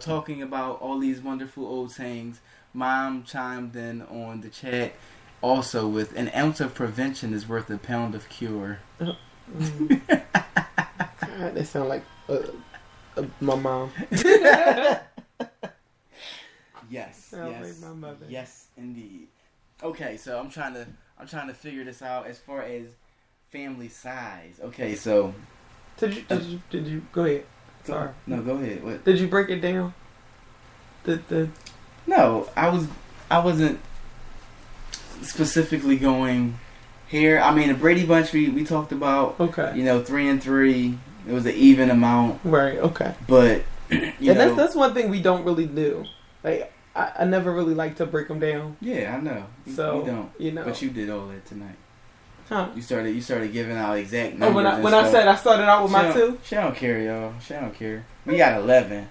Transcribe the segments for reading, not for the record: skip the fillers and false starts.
talking about all these wonderful old sayings, Mom chimed in on the chat also with an ounce of prevention is worth a pound of cure. God, that sound like my mom. Yes, like my mother. Yes, indeed. Okay, so I'm trying to figure this out as far as family size. Okay, so did you go ahead? Sorry. No, go ahead. What? Did you break it down? No, I wasn't specifically going here. I mean, the Brady Bunch we talked about. Okay. 3 and 3. It was an even amount. Right. Okay. But that's one thing we don't really do. Like I never really like to break them down. Yeah, I know. So we don't. But you did all that tonight. Huh? You started giving out exact numbers. Oh, when I said I started out with my 2. She don't care, y'all. She don't care. We got 11.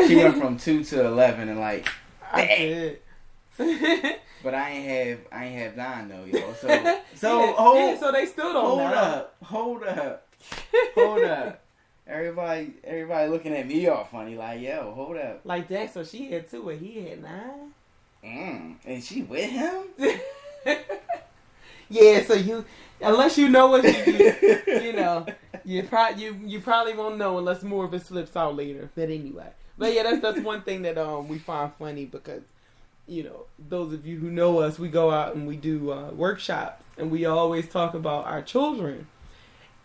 She went from 2 to 11 and like. I did. But I ain't have 9 though, y'all. So they still don't. Hold up. Everybody looking at me all funny, like, yo, hold up. Like that, so she had 2 and he had 9. And she with him? Yeah, so unless you know what you probably won't know unless more of it slips out later. But anyway, that's one thing that we find funny because those of you who know us, we go out and we do workshops and we always talk about our children.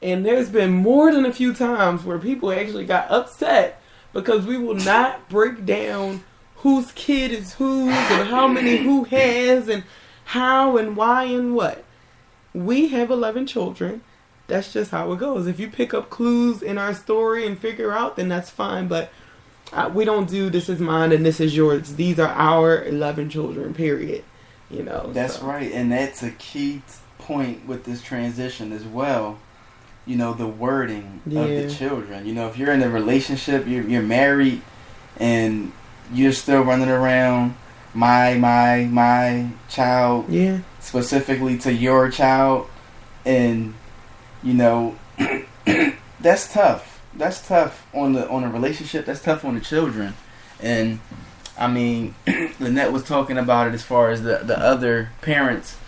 And there's been more than a few times where people actually got upset because we will not break down whose kid is whose and how many who has and how and why and what. We have 11 children. That's just how it goes. If you pick up clues in our story and figure out, then that's fine. But we don't do this is mine and this is yours. These are our 11 children, period. That's right. And that's a key point with this transition as well. The wording of the children. If you're in a relationship, you're married, and you're still running around, my child, specifically to your child, and that's tough. That's tough on a relationship. That's tough on the children, and I mean, Lynette was talking about it as far as the other parents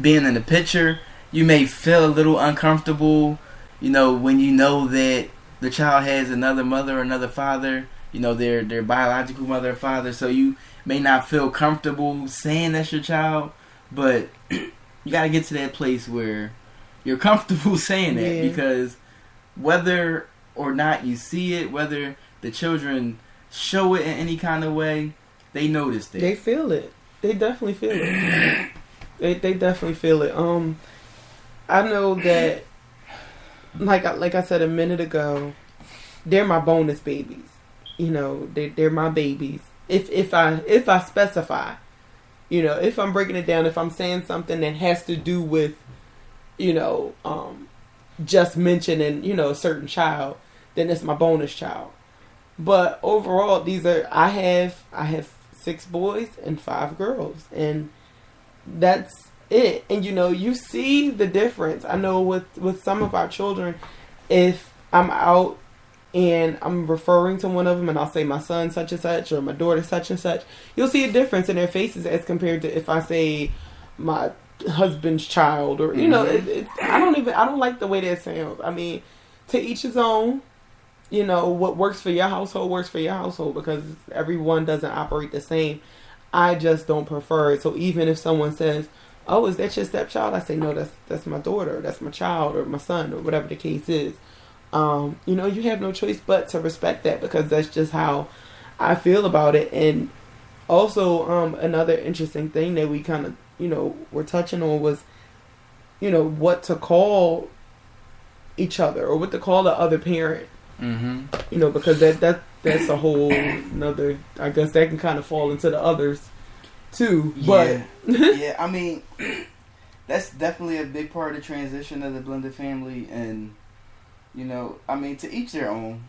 being in the picture. You may feel a little uncomfortable, when you know that the child has another mother or another father, their biological mother or father. So you may not feel comfortable saying that's your child, but you got to get to that place where you're comfortable saying that because whether or not you see it, whether the children show it in any kind of way, they notice it. They feel it. They definitely feel it. They definitely feel it. I know that, like I said a minute ago, they're my bonus babies. They're my babies. If I specify, if I'm breaking it down, if I'm saying something that has to do with, just mentioning, a certain child, then it's my bonus child. But overall, I have 6 boys and 5 girls, and that's it. And you see the difference. I know with some of our children, if I'm out and I'm referring to one of them and I'll say my son such and such or my daughter such and such, you'll see a difference in their faces as compared to if I say my husband's child or I don't like the way that sounds. I mean, to each his own. What works for your household works for your household because everyone doesn't operate the same. I just don't prefer it. So even if someone says, "Oh, is that your stepchild?" I say, "No, that's my daughter, that's my child, or my son, or whatever the case is." You have no choice but to respect that because that's just how I feel about it. And also, another interesting thing that we kind of, were touching on was, what to call each other or what to call the other parent. Mm-hmm. Because that's a whole another. I guess that can kind of fall into the others too. But yeah, I mean, that's definitely a big part of the transition of the blended family, and I mean, to each their own,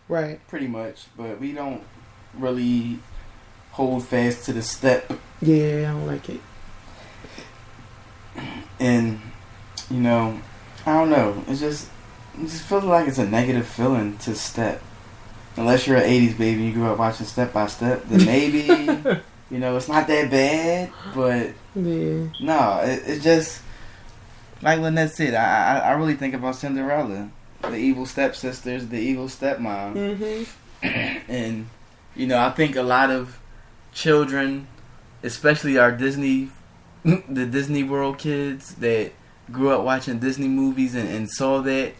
right? Pretty much, but we don't really hold fast to the step. Yeah, I don't like it. And I don't know. It just feels like it's a negative feeling to step. unless you're an 80s baby, you grew up watching Step by Step, then maybe, it's not that bad, but no, it's just, like Lynette said, I really think about Cinderella, the evil stepsisters, the evil stepmom, and, I think a lot of children, especially our the Disney World kids that grew up watching Disney movies and saw that,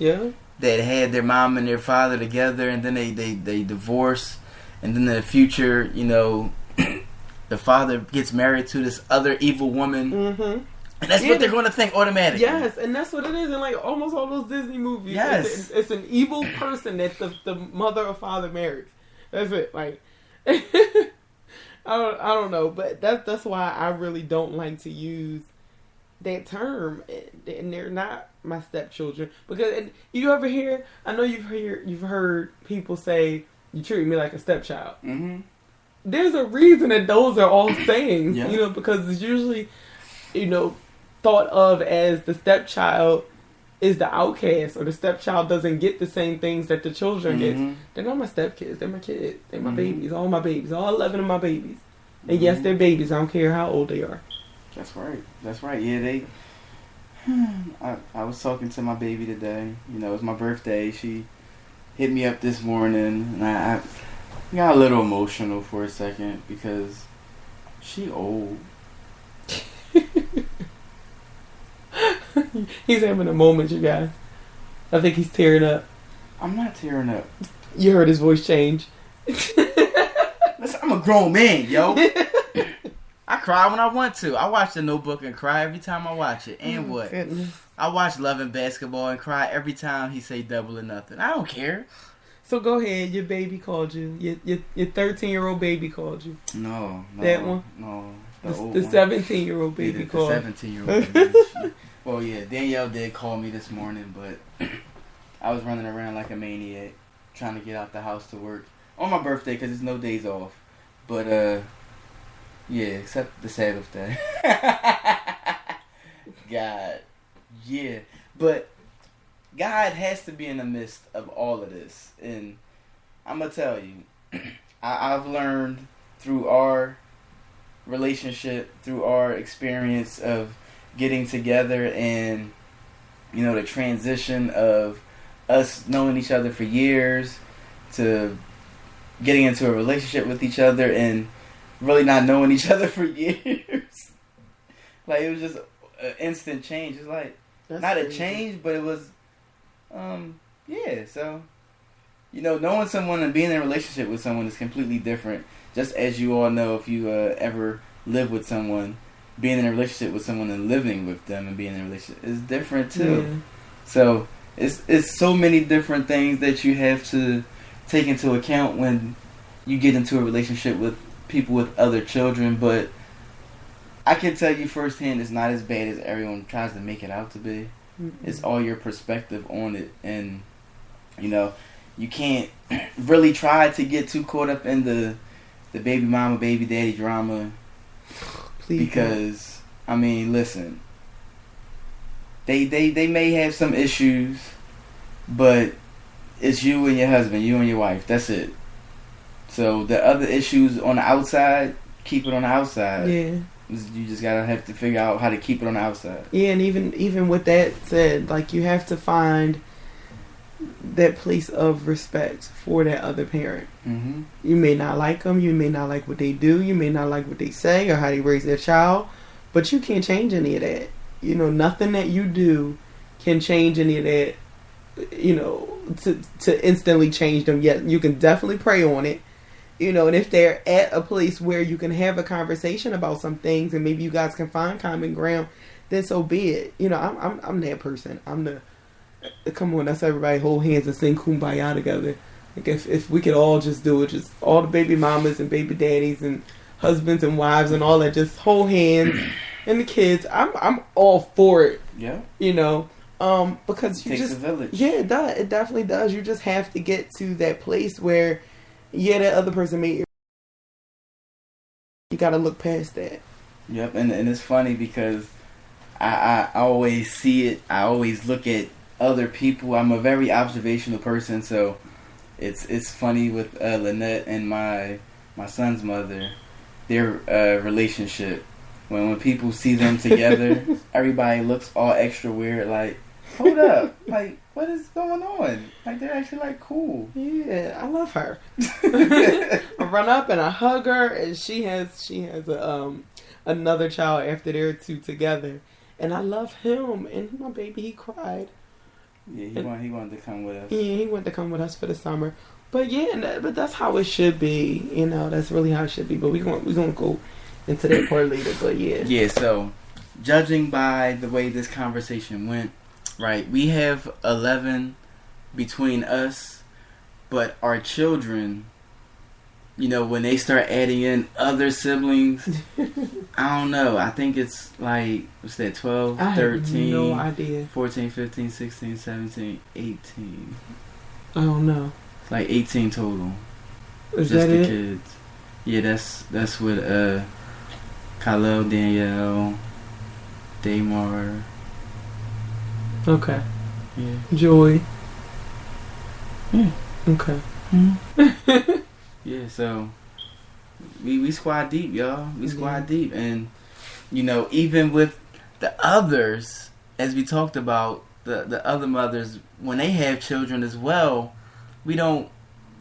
that had their mom and their father together, and then they divorce, and then in the future, the father gets married to this other evil woman, and that's what they're going to think automatically. Yes, and that's what it is in like almost all those Disney movies. Yes, it's an evil person that the mother or father marries. That's it. Like, I don't know, but that's why I really don't like to use that term, and they're not my stepchildren, because and you ever hear? I know you've heard people say you treat me like a stepchild. There's a reason that those are all sayings, because it's usually, thought of as the stepchild is the outcast, or the stepchild doesn't get the same things that the children get. They're not my stepkids. They're my kids. They're my babies. All my babies. All 11 of my babies. And yes, they're babies. I don't care how old they are. That's right. Yeah, I was talking to my baby today. It was my birthday. She hit me up this morning, and I got a little emotional for a second because she old. He's having a moment, you guys. I think he's tearing up. I'm not tearing up. You heard his voice change. Listen, I'm a grown man, yo. I cry when I want to. I watch The Notebook and cry every time I watch it. And what? Goodness. I watch Love and Basketball and cry every time he say double or nothing. I don't care. So go ahead. Your baby called you. Your 13-year-old baby called you. No. That one? No. The 17-year-old baby called. The 17-year-old baby. Well, yeah, Danielle did call me this morning, but I was running around like a maniac trying to get out the house to work on my birthday because there's no days off. But, yeah, except the Sabbath day. God. Yeah. But God has to be in the midst of all of this. And I'm going to tell you, I've learned through our relationship, through our experience of getting together and, the transition of us knowing each other for years to getting into a relationship with each other and really not knowing each other for years. Like, it was just an instant change. It's like, that's not crazy. A change, but it was, yeah. So, knowing someone and being in a relationship with someone is completely different. Just as you all know, if you ever live with someone, being in a relationship with someone and living with them and being in a relationship is different too. Yeah. So, it's so many different things that you have to take into account when you get into a relationship with people with other children, but I can tell you firsthand it's not as bad as everyone tries to make it out to be. It's all your perspective on it, and you can't really try to get too caught up in the baby mama, baby daddy drama. Please because don't. I mean, listen, they may have some issues, but it's you and your husband, you and your wife. That's it. So the other issues on the outside, keep it on the outside. Yeah. You just gotta have to figure out how to keep it on the outside. Yeah, and even with that said, like, you have to find that place of respect for that other parent. Mm-hmm. You may not like them, you may not like what they do, you may not like what they say or how they raise their child, but you can't change any of that. Nothing that you do can change any of that. To instantly change them. Yet you can definitely pray on it. And if they're at a place where you can have a conversation about some things and maybe you guys can find common ground, then so be it. I'm that person. I'm the come on, let's everybody hold hands and sing Kumbaya together. Like if we could all just do it, just all the baby mamas and baby daddies and husbands and wives and all that, just hold hands and the kids. I'm all for it. Yeah. Because you takes a village. Yeah, it does. It definitely does. You just have to get to that place where, that other person made you got to look past that. Yep, and it's funny because I always see it. I always look at other people. I'm a very observational person, so it's funny with Lynette and my son's mother, their relationship. When people see them together, everybody looks all extra weird. Like, hold up, like what is going on? Like they're actually like cool. Yeah, I love her. I run up and I hug her, and she has another child after they're two together, and I love him. And my baby, he cried. Yeah, he wanted to come with us. Yeah, he wanted to come with us for the summer. But yeah, but that's how it should be. You know, that's really how it should be. But we're gonna go into that part later. But yeah. Yeah. So, judging by the way this conversation went, right? We have 11 between us, but our children, you know, when they start adding in other siblings, I don't know. I think it's like, what's that, 12, 13, no idea. 14, 15, 16, 17, 18. I don't know. It's like 18 total. Is Just that the it? kids. Yeah, that's with Khalil, Danielle, Damar. Okay. Yeah. Joy. Yeah. Okay. Mm-hmm. Yeah, so we squad deep, y'all. We squad deep. And, you know, even with the others, as we talked about, the other mothers, when they have children as well, we don't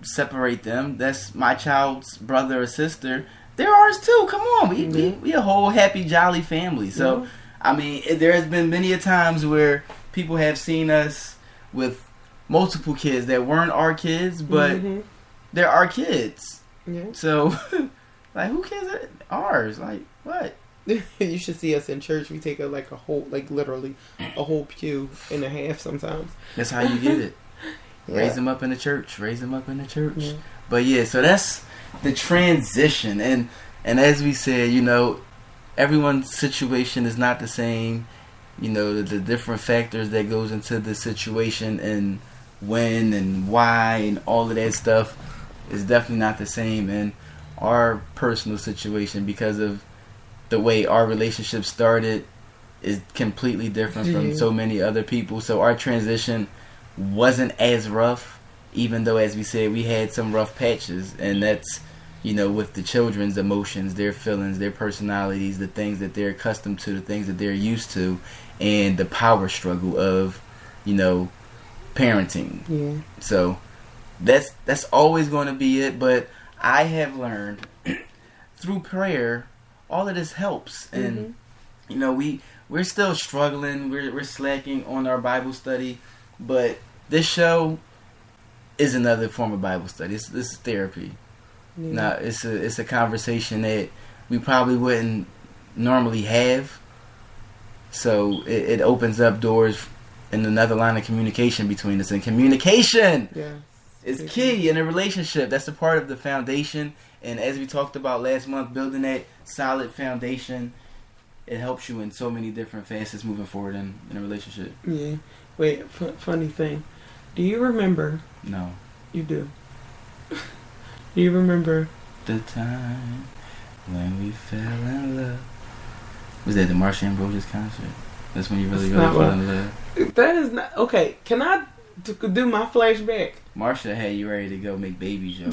separate them. That's my child's brother or sister. They're ours too. Come on. We a whole happy, jolly family. So, I mean, there has been many a times where people have seen us with multiple kids that weren't our kids, but they're our kids. Yeah. So, like, who cares? Ours. Like, what? You should see us in church. We take literally a whole pew and a half sometimes. That's how you get it. Yeah. Raise them up in the church. Raise them up in the church. Yeah. But yeah, so that's the transition. And as we said, you know, everyone's situation is not the same. You know, the different factors that goes into the situation and when and why and all of that stuff is definitely not the same. And our personal situation, because of the way our relationship started, is completely different from so many other people. So our transition wasn't as rough, even though, as we said, we had some rough patches. And that's, you know, with the children's emotions, their feelings, their personalities, the things that they're accustomed to, the things that they're used to, and the power struggle of, you know, parenting. Yeah. So that's always going to be it. But I have learned through prayer, all of this helps. And you know, we're still struggling. We're slacking on our Bible study, but this show is another form of Bible study. This is therapy. Yeah. Now it's a conversation that we probably wouldn't normally have. So it opens up doors in another line of communication between us. And communication is key in a relationship. That's a part of the foundation. And as we talked about last month, building that solid foundation, it helps you in so many different facets moving forward in a relationship. Yeah. Wait, funny thing. Do you remember? No. You do. Do you remember? The time when we fell in love. Was that the Marsha Ambrosius concert? That's when you really fell in love? That is not... Okay, can I do my flashback? Marsha had you ready to go make babies, yo.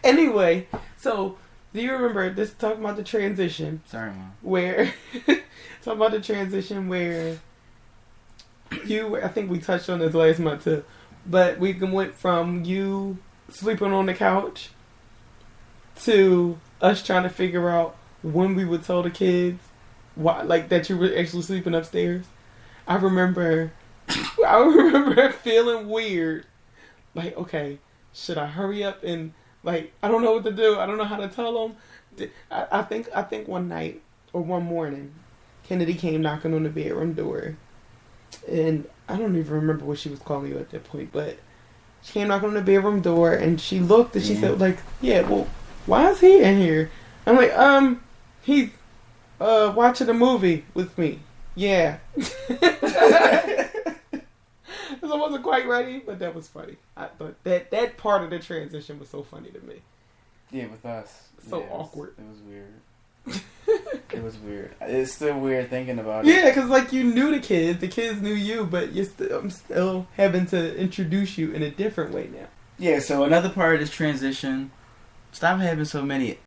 Anyway, so... Do you remember this? Talking about the transition. Sorry, Mom. Where... talking about the transition where... I think we touched on this last month too. But we went from you sleeping on the couch to us trying to figure out when we would tell the kids why, like, that you were actually sleeping upstairs. I remember feeling weird. Like, okay, should I hurry up and, like, I don't know what to do. I don't know how to tell them. I think one night or one morning, Kennedy came knocking on the bedroom door. And I don't even remember what she was calling you at that point, but she came knocking on the bedroom door and she looked and she said, like, yeah, well, why is he in here? I'm like, he's watching a movie with me. Yeah. I wasn't quite ready, but that was funny. But that part of the transition was so funny to me. Yeah, with us. So awkward. It was weird. It was weird. It's still weird thinking about it. Yeah, because, like, you knew the kids knew you, but I'm still having to introduce you in a different way now. Yeah, so another part of this transition, stop having so many